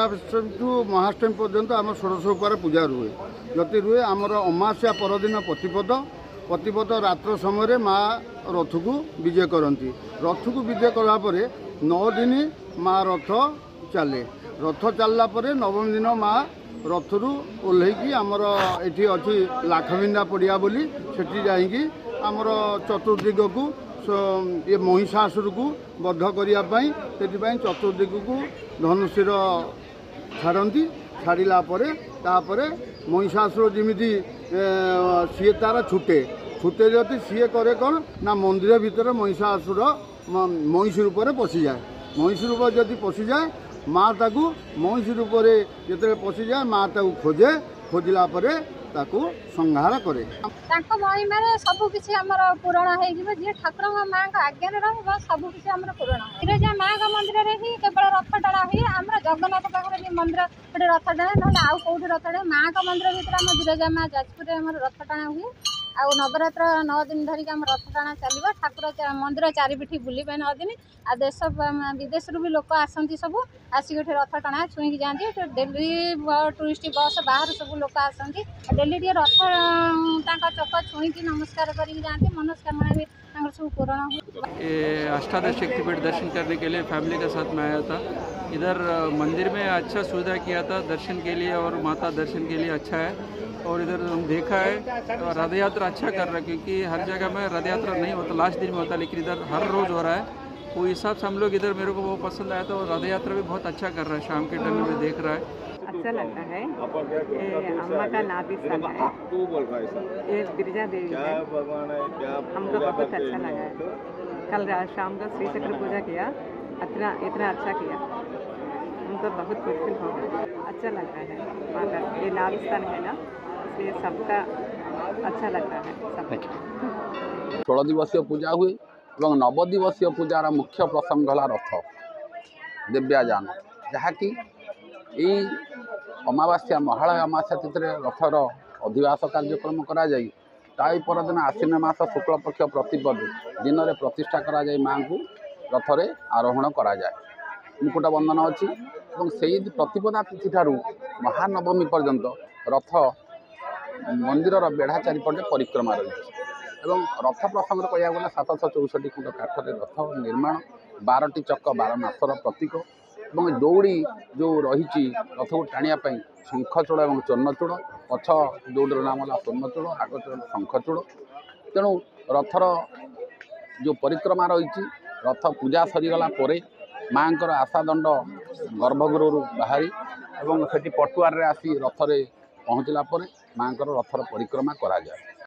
महाष्टमी महाष्टमी पर्यंत आम षोड़श उपहार पूजा रुए जति रुए आमर अमावास्या परदिन प्रतिपद रात्र समय माँ रथ को विजय करती रथ को विजय कलापर 9 दिन माँ रथ चले रथ चलला नवम दिन माँ रथरू ओह्लैकी आमर ये अच्छी लाखबिंदा पड़िया बोली सेठी जाइकी आमर चतुर्दिग को ये महिषासुर को बद्ध करने चतुर्दिग को धनुषीर छाड़ती छाड़ा महिषासुर जमी सी तार छुटे जदि सी करे कौन ना मंदिर भितर महिषासुर महिषी रूप में पशि जाए महिषी रूप जदि पशि जाए माँ ताकू महिषी रूप में जो पशि जाए माँ ताकू खोजे खोजला संहार करे महिमार सबकि पूरण हो ठाकुर माँ आज्ञा रहा सबकि पूरण विरजा माँ मंदिर में ही केवल रथ टाणा हुए आम जगन्नाथ पाखे भी मंदिर गोटे रथ टाणे ना आउ कौटी रथ टाणे माँ मंदिर भर आम विरजा माँ जाजपुर रथ टाणा हुए आउ नवरात्र 9 दिन धरिक आम रथ टाणा चलो ठाकुर मंदिर चारिपिठी बुलवे 9 दिन आ देश विदेश भी लोक आसती सब आसिक रथ टाणा छुईकी जाती डेली टूरिस्ट बस बाहर सब लोक आसती डेली टे रथ चक छुईकी नमस्कार करके जाती मनस्कामना भी सब पूर्ण हुए। अष्टादश शक्तिपीठ दर्शन करने के लिए फैमिली के साथ में आया था। इधर मंदिर में अच्छा सुविधा किया था दर्शन के लिए और माता दर्शन के लिए अच्छा है। और इधर हम देखा है रथ यात्रा अच्छा कर रहा है क्योंकि हर जगह में रथ यात्रा नहीं होता लास्ट दिन में होता लेकिन इधर हर रोज़ हो रहा है। वो हिसाब से हम लोग इधर मेरे को वो पसंद आया था और रथ यात्रा भी बहुत अच्छा कर रहा है शाम के टाइम में देख रहा है अच्छा लगता है। ये अम्मा का नाभि स्थल है ये गिरिजा देवी है हमको बहुत अच्छा लगा है। कल शाम को श्री चक्र पूजा किया इतना अच्छा किया हमको बहुत खुशफुल हो गया अच्छा लगता है। माता ये नाभि स्थल है ना इसलिए सबका अच्छा लगता है सब। 16 दिवसीय पूजा हुए और 9 दिवसीय पूजार मुख्य प्रसंग है रथ दिव्याजान जहाँकि यही अमावास्या महालय अमावास्या तिथि रथर अधिवास कार्यक्रम करदिन आश्विन मास शुक्ल पक्ष प्रतिपद दिन में प्रतिष्ठा करा माँ को रथरे आरोहण कराए मुकुट बंधन अच्छी से प्रतिपदा तिथि ठारू महानवमी पर्यंत रथ मंदिर बेढ़ा चारिपटे परिक्रमा रही रथ प्रसंग कह गले 764 खुंट काठरे रथ निर्माण 12टी चक 12 मासर प्रतीक और दौड़ी जो रही रथ को टाणियापी शंखचूड़ और चूर्णचूड़ पछ दौड़र नाम है स्वर्णचूड़ आग शंखचूड़ तेणु रथर जो परिक्रमा रही रथ पूजा सरीगला माँ आशादंड गर्भगृह बाहरी और से पटुआर आसी रथरे पहुँचला माँ रथर परिक्रमा करा जाए।